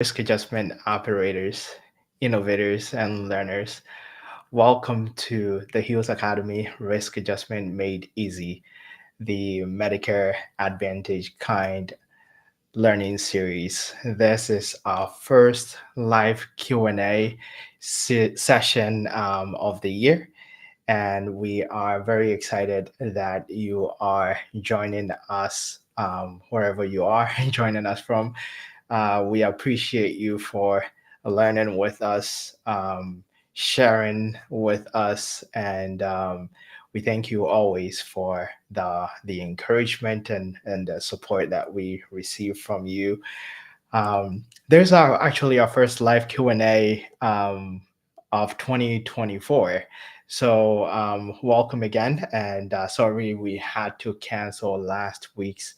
risk adjustment operators, innovators, and learners. Welcome to the Hughes Academy Risk Adjustment Made Easy, the Medicare Advantage kind learning series. This is our first live Q&A session of the year, and we are very excited that you are joining us wherever you are joining us from. We appreciate you for learning with us, sharing with us, and we thank you always for the encouragement and the support that we receive from you. There's actually our first live Q&A of 2024. So welcome again, and sorry we had to cancel last week's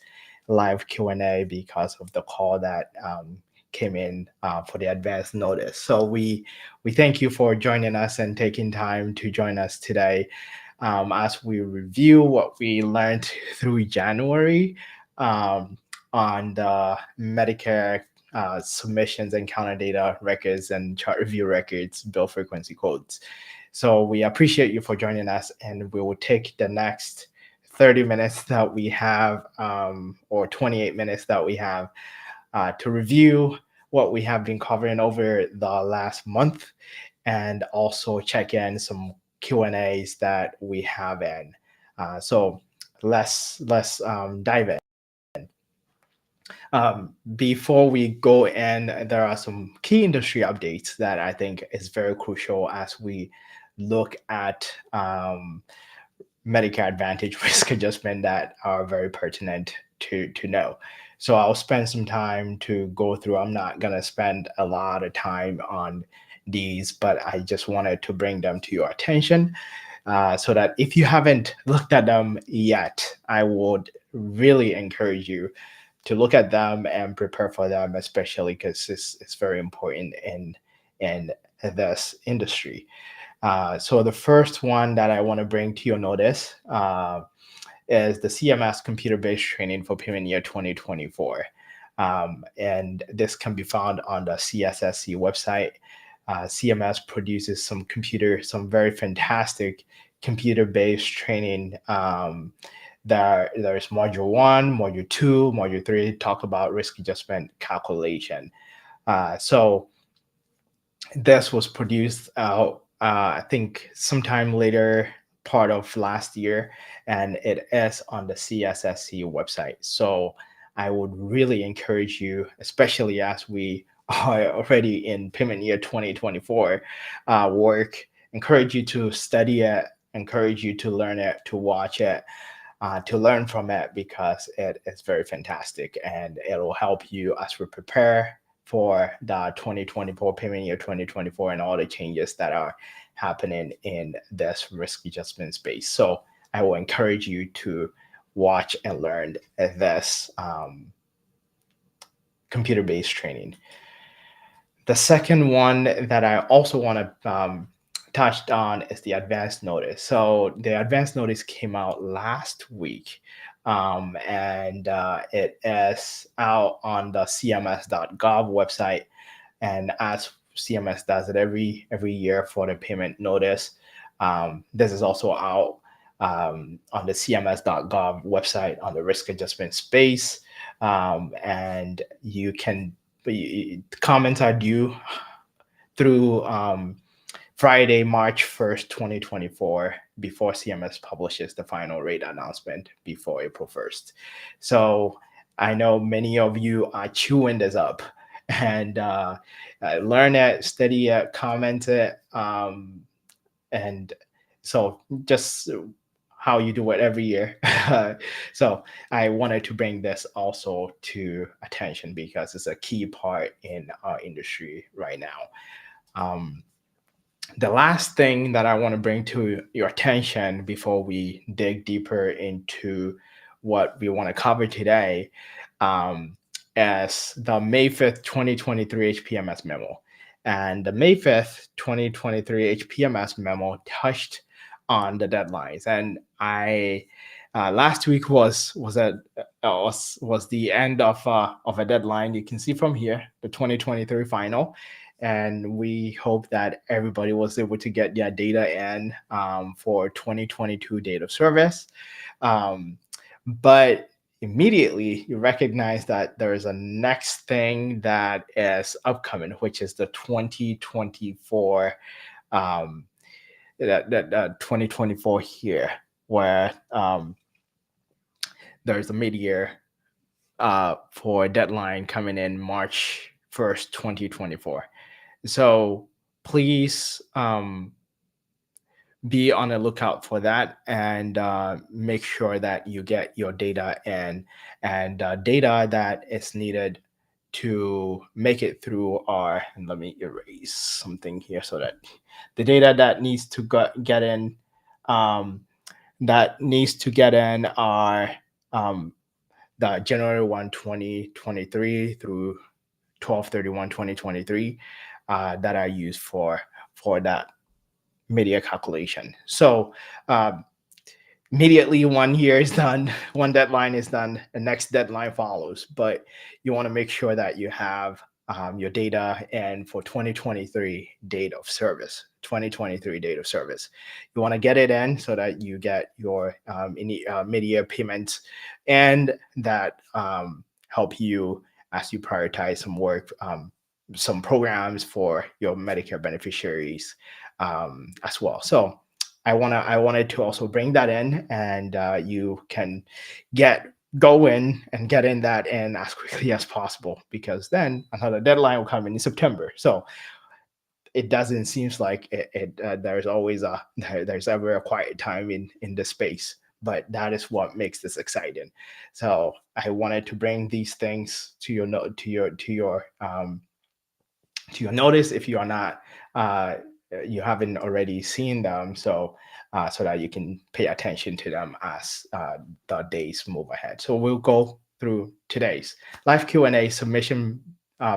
live Q&A because of the call that came in for the advance notice. So we thank you for joining us and taking time to join us today as we review what we learned through January on the Medicare submissions and counter data records and chart review records, bill frequency codes. So we appreciate you for joining us, and we will take the next 30 minutes that we have, or 28 minutes that we have, to review what we have been covering over the last month, and also check in some Q&As that we have in. So let's dive in. Before we go in, there are some key industry updates that I think is very crucial as we look at Medicare Advantage risk adjustment that are very pertinent to know. So I'll spend some time to go through. I'm not going to spend a lot of time on these, but I just wanted to bring them to your attention so that if you haven't looked at them yet, I would really encourage you to look at them and prepare for them, especially because it's very important in this industry. So the first one that I want to bring to your notice is the CMS computer-based training for payment year 2024. And this can be found on the CSSC website. CMS produces some very fantastic computer-based training. There's module 1, module 2, module 3 talk about risk adjustment calculation. So this was produced out, I think sometime later part of last year, and it is on the CSSC website. So I would really encourage you, especially as we are already in payment year 2024 encourage you to study it, encourage you to learn it, to watch it, to learn from it, because it is very fantastic and it will help you as we prepare for the 2024 payment year 2024 and all the changes that are happening in this risk adjustment space. So I will encourage you to watch and learn this computer-based training. The second one that I also want to touch on is the advance notice. So the advance notice came out last week, and it is out on the cms.gov website. And as CMS does it every year for the payment notice, this is also out on the cms.gov website on the risk adjustment space, and you can comments are due through Friday, March 1st, 2024, before CMS publishes the final rate announcement before April 1st. So I know many of you are chewing this up and learn it, study it, comment it, and so just how you do it every year. So I wanted to bring this also to attention because it's a key part in our industry right now. The last thing that I want to bring to your attention before we dig deeper into what we want to cover today is the May 5th, 2023 HPMS memo. And the May 5th, 2023 HPMS memo touched on the deadlines. And I last week was was the end of a deadline. You can see from here the 2023 final, and we hope that everybody was able to get their data in for 2022 date of service. Um, but immediately you recognize that there is a next thing that is upcoming, which is the 2024 um, 2024 here, where there's a mid-year for a deadline coming in March 1st, 2024. So please be on the lookout for that, and make sure that you get your data in, and data that is needed to make it through our, and let me erase something here so that the data that needs to get in, um, are um, the January 1, 2023 through 12/31/2023 that are used for that media calculation. So immediately 1 year is done, one deadline is done, the next deadline follows. But you want to make sure that you have your data and for 2023 date of service. 2023 date of service. You want to get it in so that you get your mid-year payments, and that help you as you prioritize some work, some programs for your Medicare beneficiaries as well. So I wanted to also bring that in, and you can go in and get in that in as quickly as possible, because then another deadline will come in September. So it doesn't seems like there's always there's ever a quiet time in the space, but that is what makes this exciting. So I wanted to bring these things to your note to your notice if you are not you haven't already seen them, so that you can pay attention to them as the days move ahead. So we'll go through today's live Q&A submission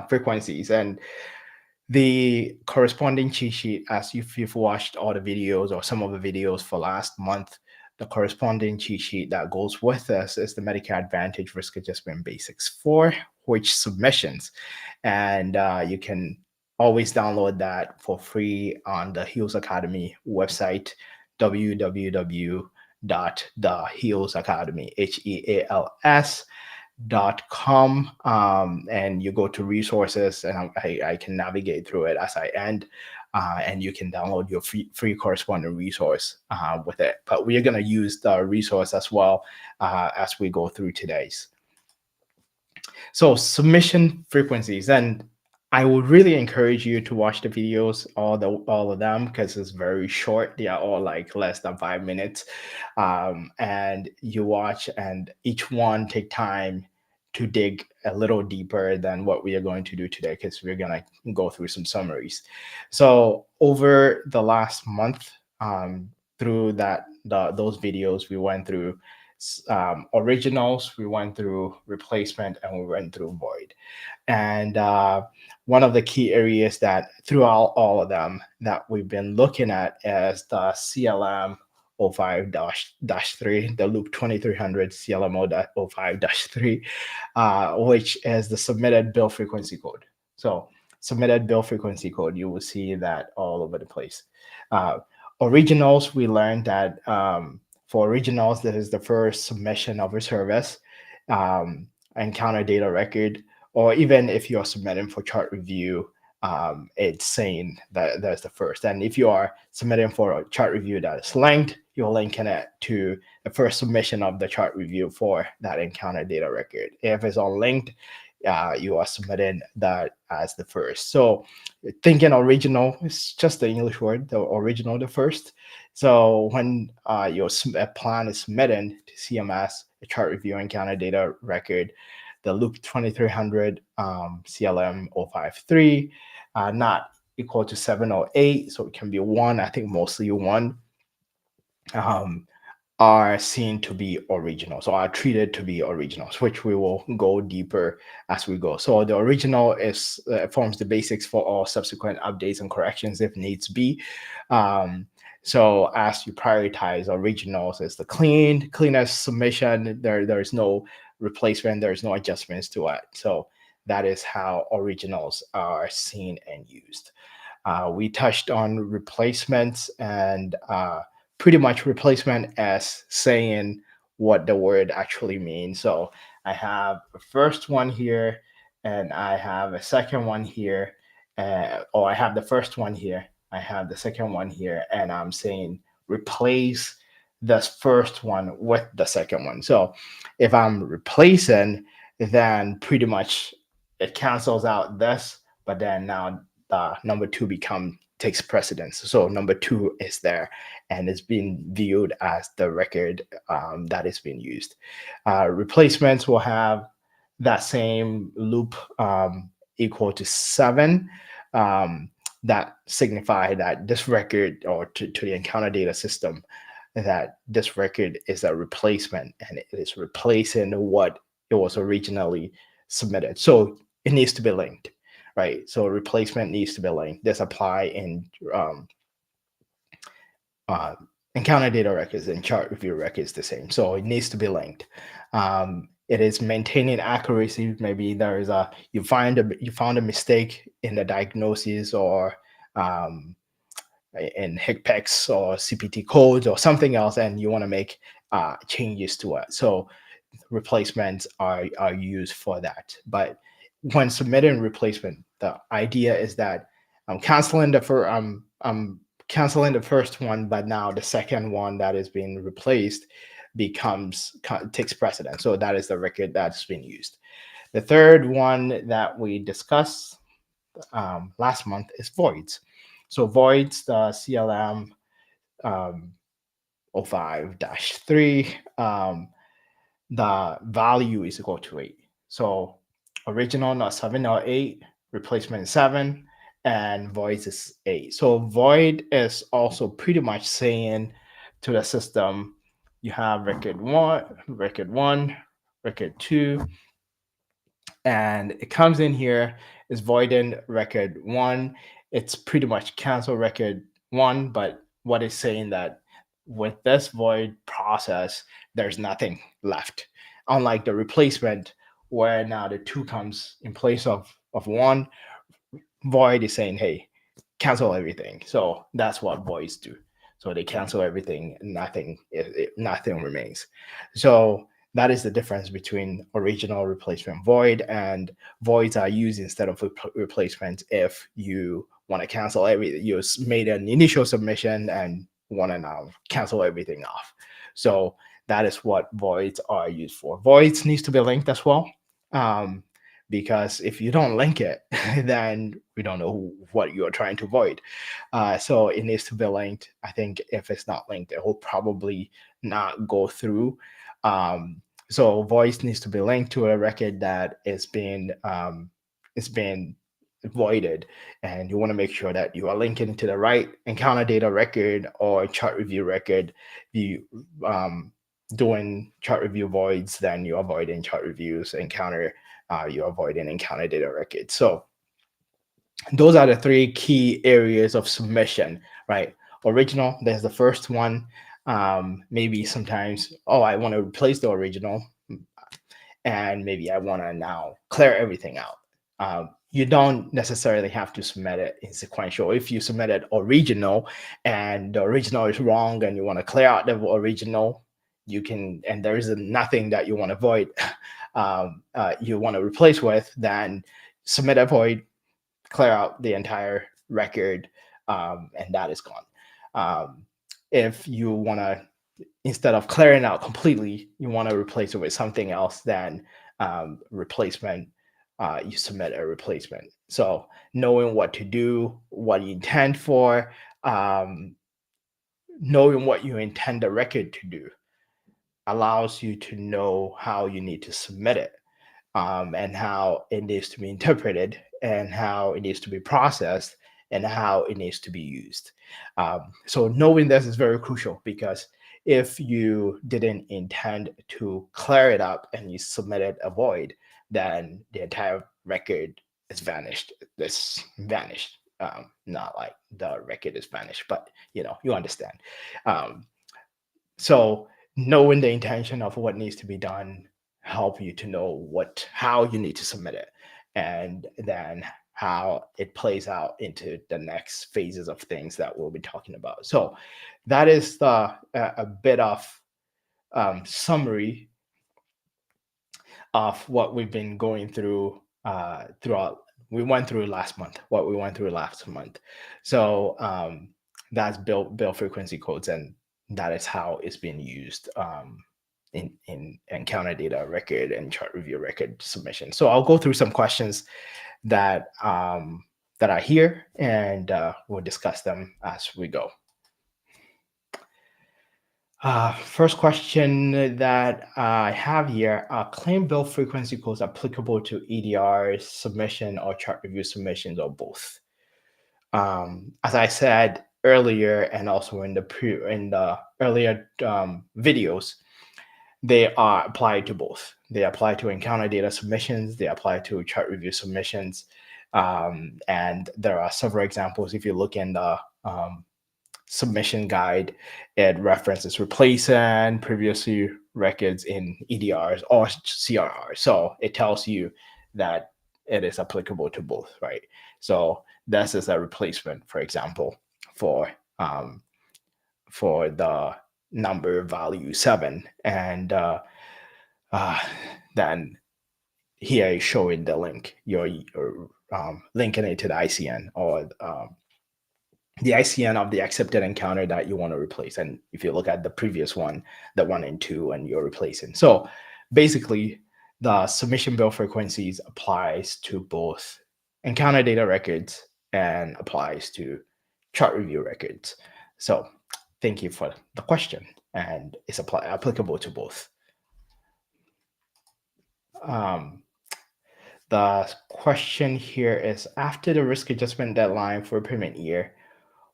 frequencies, and the corresponding cheat sheet. As if you've watched all the videos or some of the videos for last month, the corresponding cheat sheet that goes with this is the Medicare Advantage Risk Adjustment Basics 4, which submissions. And you can always download that for free on the Heals Academy website, www.thehealsacademy, HEALS.com, and you go to resources, and I can navigate through it as I end, and you can download your free corresponding resource with it. But we are going to use the resource as well as we go through today's. So submission frequencies, and I would really encourage you to watch the videos, all of them, because it's very short. They are all like less than 5 minutes, and you watch, and each one take time to dig a little deeper than what we are going to do today, because we're gonna go through some summaries. So over the last month, through those videos, we went through originals, we went through replacement, and we went through void. And one of the key areas that throughout all of them that we've been looking at is the CLM 05-3, the Loop 2300 CLM 05-3, which is the submitted bill frequency code. So submitted bill frequency code, you will see that all over the place. Originals, we learned that for originals, this is the first submission of a service, encounter data record, or even if you're submitting for chart review, it's saying that that's the first. And if you are submitting for a chart review that is linked, you're linking it to the first submission of the chart review for that encounter data record. If it's unlinked, you are submitting that as the first. So thinking original is just the English word, the original, the first. So when your plan is submitted to CMS, a chart review encounter data record, the Loop 2300 CLM 053, not equal to 7 or 8, so it can be 1, I think mostly 1, are seen to be original. So are treated to be originals, which we will go deeper as we go. So the original is forms the basics for all subsequent updates and corrections if needs be. So as you prioritize originals, it's the cleanest submission. There is no replacement, there's no adjustments to it. So that is how originals are seen and used. We touched on replacements and pretty much replacement as saying what the word actually means. So I have a first one here and I have a second one here, or I have the first one here, I have the second one here, and I'm saying replace this first one with the second one. So if I'm replacing, then pretty much it cancels out this, but then now number two become takes precedence. So number two is there and is being viewed as the record that is being used. Replacements will have that same loop equal to 7. Um, that signify that this record, or to the encounter data system, that this record is a replacement and it is replacing what it was originally submitted. So it needs to be linked, right? So replacement needs to be linked. This apply in uh, encounter data records and chart review records the same. So it needs to be linked. It is maintaining accuracy. Maybe there is you found a mistake in the diagnosis, or um, in HICPEX or CPT codes or something else, and you want to make changes to it. So replacements are used for that. But when submitting replacement, the idea is that I'm canceling I'm canceling the first one, but now the second one that is being replaced takes precedence. So that is the record that's been used. The third one that we discussed last month is voids. So voids, the CLM um, 05-3, the value is equal to 8. So original not 7 or 8, replacement is 7, and void is 8. So void is also pretty much saying to the system, you have record 1, record 2, and it comes in here is voiding record 1. It's pretty much cancel record 1, but what is saying that with this void process, there's nothing left. Unlike the replacement, where now the 2 comes in place of 1, void is saying, hey, cancel everything. So that's what voids do. So they cancel everything, nothing remains. So that is the difference between original, replacement, void, and voids are used instead of replacement if you want to cancel everything. You made an initial submission and want to now cancel everything off. So that is what voids are used for. Voids needs to be linked as well. Because if you don't link it, then we don't know what you're trying to void. So it needs to be linked. I think if it's not linked, it will probably not go through. So voice needs to be linked to a record that is being voided, and you want to make sure that you are linking to the right encounter data record or chart review record. You doing chart review voids, then you're avoiding chart reviews. You're avoiding encounter data records. So those are the 3 key areas of submission, right? Original, there's the first one. Maybe sometimes, I want to replace the original, and maybe I want to now clear everything out. You don't necessarily have to submit it in sequential. If you submit it original and the original is wrong and you want to clear out the original, you can, and there is nothing that you want to void, you want to replace with, then submit a void, clear out the entire record, and that is gone. If you want to, instead of clearing out completely, you want to replace it with something else, then replacement, you submit a replacement. So knowing what to do, what you intend for, knowing what you intend the record to do allows you to know how you need to submit it, and how it needs to be interpreted, and how it needs to be processed, and how it needs to be used. So knowing this is very crucial, because if you didn't intend to clear it up and you submitted a void, then the entire record is vanished. It's vanished. Not like the record is vanished, but you understand. So knowing the intention of what needs to be done help you to know how you need to submit it, and then how it plays out into the next phases of things that we'll be talking about. So that is a bit of summary of what we've been going through throughout. We went through last month. What we went through last month. So that's bill frequency codes, and that is how it's being used in encounter data record and chart review record submission. So I'll go through some questions that that are here, and we'll discuss them as we go. First question that I have here, claim bill frequency codes applicable to EDR submission or chart review submissions or both? As I said earlier, and also in the earlier videos, they are applied to both. They apply to encounter data submissions, they apply to chart review submissions, and there are several examples. If you look in the submission guide, it references replacing previously records in EDRs or CRRs. So it tells you that it is applicable to both, right? So this is a replacement, for example, for the number value 7, and then here is showing the link. You're linking it to the ICN or the ICN of the accepted encounter that you want to replace. And if you look at the previous one, the 1 and 2, and you're replacing. So basically, the submission bill frequencies applies to both encounter data records and applies to chart review records. So thank you for the question, and it's applicable to both. The question here is, after the risk adjustment deadline for payment year,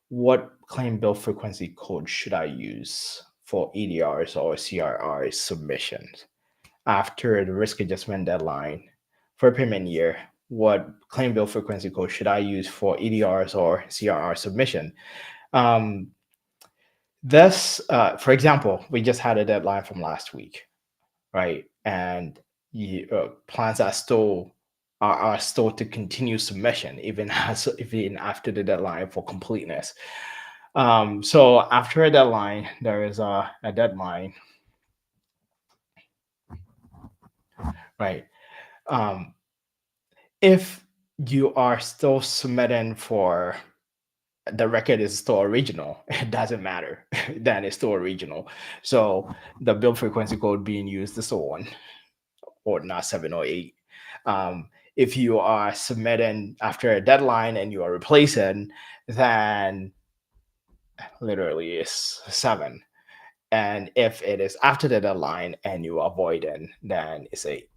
what claim bill frequency code should I use for EDRs or CRR submissions? After the risk adjustment deadline for payment year, what claim bill frequency code should I use for EDRs or CRR submission? For example, we just had a deadline from last week, right? And plans are still to continue submission even after the deadline for completeness. So after a deadline, there is a deadline, right? If you are still submitting for the record is still original, it doesn't matter. Then it's still original. So the bill frequency code being used is the one, or not 7 or 8. If you are submitting after a deadline and you are replacing, then literally it's 7. And if it is after the deadline and you are avoiding, then it's 8.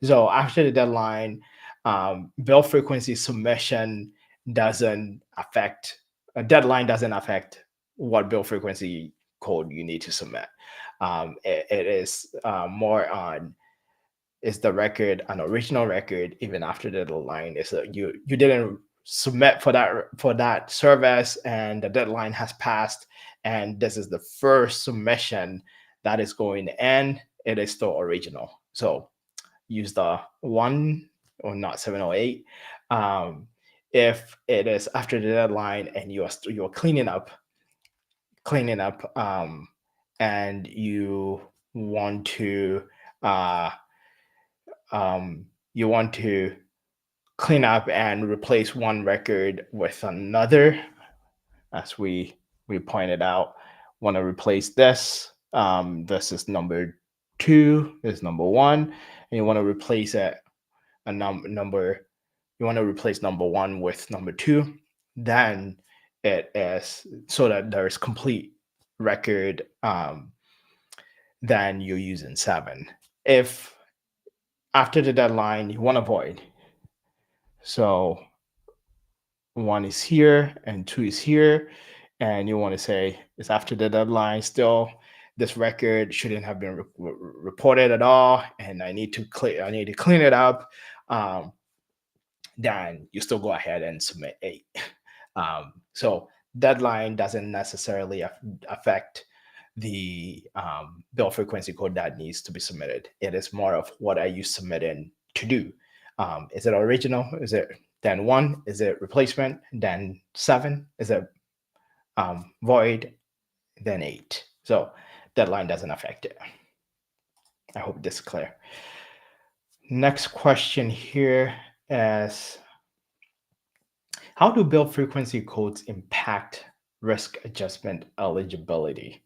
So after the deadline, bill frequency submission doesn't affect, a deadline doesn't affect what bill frequency code you need to submit. It is more on, is the record an original record even after the deadline? Is you didn't submit for that service and the deadline has passed, and this is the first submission that is going in, it is still original. So use the 1 or not 7 or 8. If it is after the deadline and you're cleaning up, and you want to clean up and replace one record with another, as we pointed out, want to replace this. This is number 2, this is number 1, and you want to replace it number. You want to replace number 1 with number 2. Then it is so that there's complete record. Then you're using 7. If after the deadline you want to void, so 1 is here and 2 is here, and you want to say it's after the deadline still, this record shouldn't have been reported at all, and I need to clean it up, then you still go ahead and submit 8. So deadline doesn't necessarily affect the bill frequency code that needs to be submitted. It is more of what are you submitting to do. Is it original? Is it then one? Is it replacement? Then seven? Is it void? Then eight? So deadline doesn't affect it. I hope this is clear. Next question here is, how do bill frequency codes impact risk adjustment eligibility?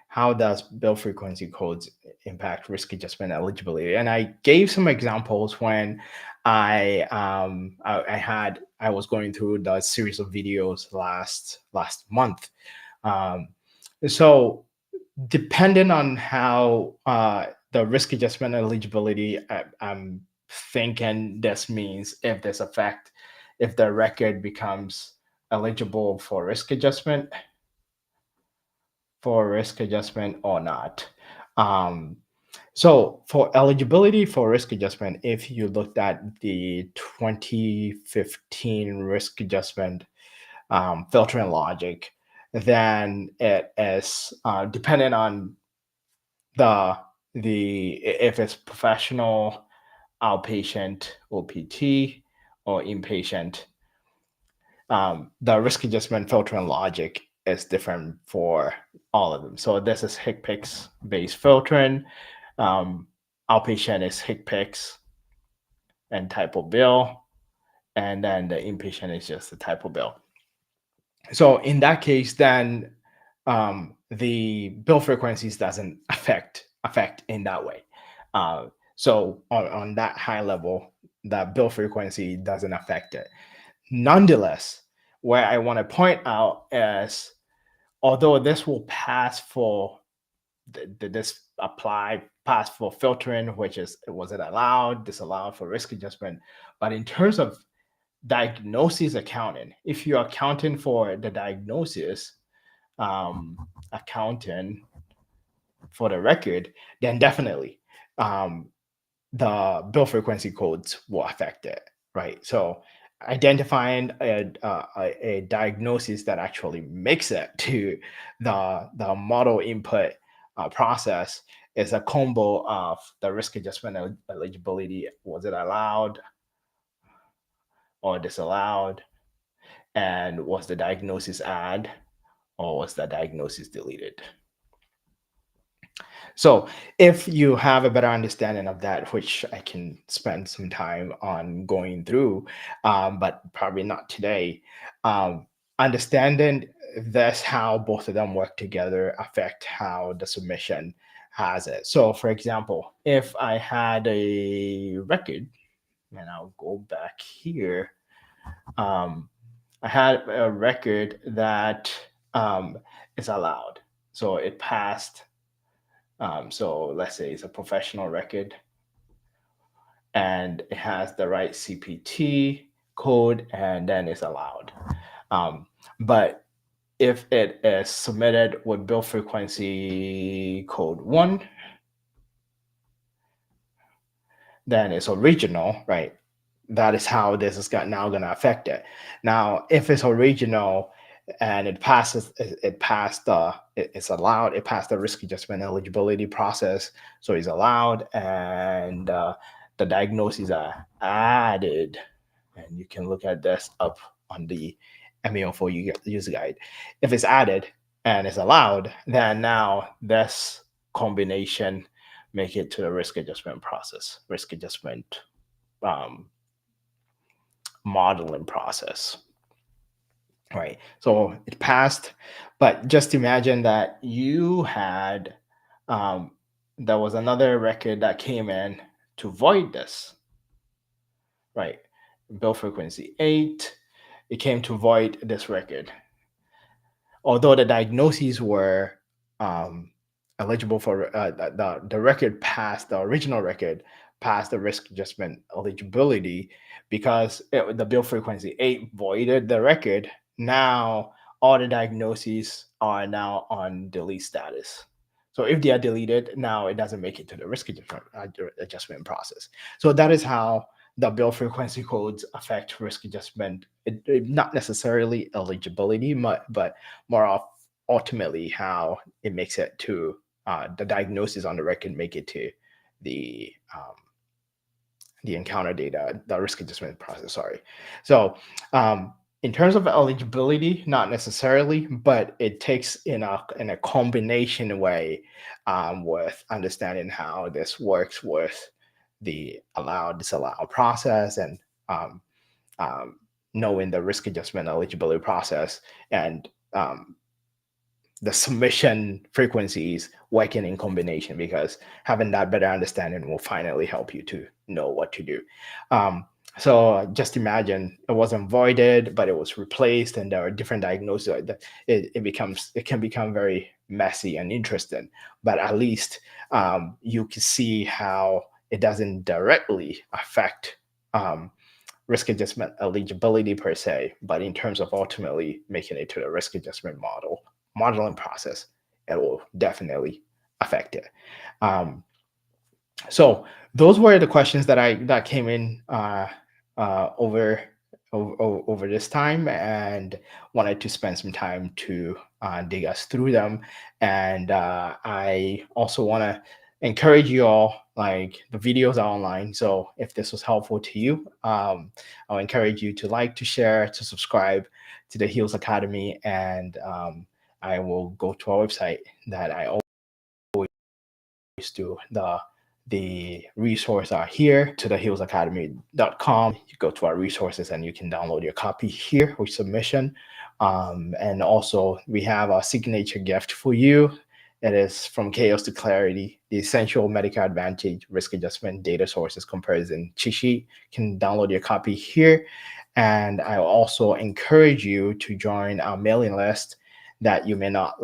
How does bill frequency codes impact risk adjustment eligibility? And I gave some examples when I was going through the series of videos last month. Um, so depending on how the risk adjustment eligibility, I'm thinking this means if this affect, if the record becomes eligible for risk adjustment or not. Um, so for eligibility for risk adjustment, if you looked at the 2015 risk adjustment filtering logic, then it is dependent on the if it's professional, outpatient, OPT, or inpatient. The risk adjustment filtering logic is different for all of them. So this is HCPCS based filtering. Outpatient is HCPCS and type of bill, and then the inpatient is just the type of bill. So in that case, then the bill frequencies doesn't affect in that way. So on that high level, that bill frequency doesn't affect it. Nonetheless, where I want to point out is, although this will pass for this apply pass for filtering, which is was it allowed, disallowed for risk adjustment, but in terms of diagnosis accounting, if you're accounting for the diagnosis, accounting for the record, then definitely the bill frequency codes will affect it, right? So identifying a diagnosis that actually makes it to the model input process is a combo of the risk adjustment eligibility. Was it allowed or disallowed? And was the diagnosis add or was the diagnosis deleted? So if you have a better understanding of that, which I can spend some time on going through, but probably not today, understanding this, how both of them work together affect how the submission has it. So for example, if I had a record, and I'll go back here, I had a record that is allowed. So it passed. So let's say it's a professional record and it has the right CPT code and then it's allowed. But if it is submitted with bill frequency code 1, then it's original, right? That is how this is now going to affect it. Now, if it's original and it passes, it's allowed, it passed the risk adjustment eligibility process, so it's allowed, and the diagnoses are added, and you can look at this up on the MEO4 user guide. If it's added and it's allowed, then now this combination make it to the risk adjustment process, risk adjustment modeling process, right? So it passed, but just imagine that you had, there was another record that came in to void this, right? Bill frequency 8, it came to void this record. Although the diagnoses were eligible for the record passed, the original record passed the risk adjustment eligibility, because the bill frequency 8 voided the record. Now all the diagnoses are now on delete status. So if they are deleted, now it doesn't make it to the risk adjustment process. So that is how the bill frequency codes affect risk adjustment. Not necessarily eligibility, but more of ultimately how it makes it to the diagnosis on the record, make it to the encounter data, the risk adjustment process. Sorry. So in terms of eligibility, not necessarily, but it takes in a combination way with understanding how this works with the allow disallow process and um, um, knowing the risk adjustment eligibility process and the submission frequencies working in combination, because having that better understanding will finally help you to know what to do. Um, so just imagine it wasn't voided, but it was replaced, and there are different diagnoses. It can become very messy and interesting. But at least you can see how it doesn't directly affect um, risk adjustment eligibility per se, but in terms of ultimately making it to the risk adjustment modeling process, it will definitely affect it. Um, so those were the questions that came in over over this time, and wanted to spend some time to dig us through them. And I also want to encourage you all, like, the videos are online, so if this was helpful to you, I'll encourage you to like, to share, to subscribe to the Heals Academy. And I will go to our website that I to the resource are here, to the healsacademy.com. You go to our resources and you can download your copy here with submission. And also we have a signature gift for you. It is From Chaos to Clarity, the Essential Medicare Advantage Risk Adjustment Data Sources Comparison Cheat Sheet. You can download your copy here. And I also encourage you to join our mailing list that you may not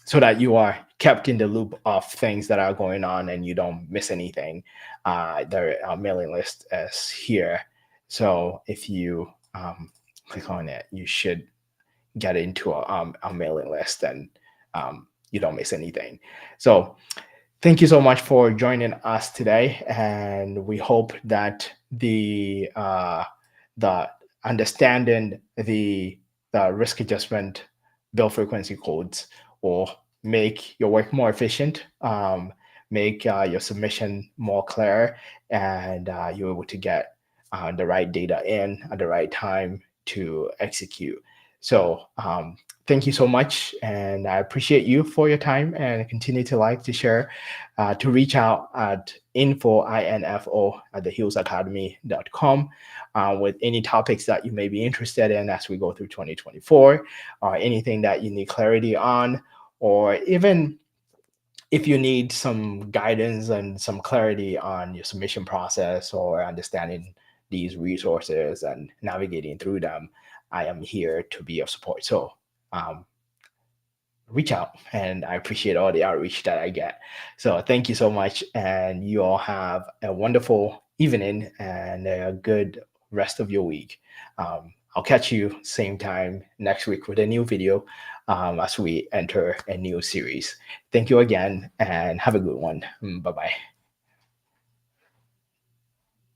so that you are kept in the loop of things that are going on and you don't miss anything. The mailing list is here. So if you click on it, you should get into a mailing list, and you don't miss anything. So thank you so much for joining us today, and we hope that the understanding the risk adjustment bill frequency codes will make your work more efficient, make your submission more clear, and you're able to get the right data in at the right time to execute. So thank you so much, and I appreciate you for your time, and continue to like, to share, to reach out at info at thehealsacademy.com with any topics that you may be interested in as we go through 2024, or anything that you need clarity on, or even if you need some guidance and some clarity on your submission process, or understanding these resources and navigating through them, I am here to be of support. So um, reach out, and I appreciate all the outreach that I get. So thank you so much, and you all have a wonderful evening and a good rest of your week. I'll catch you same time next week with a new video as we enter a new series. Thank you again, and have a good one. Bye bye.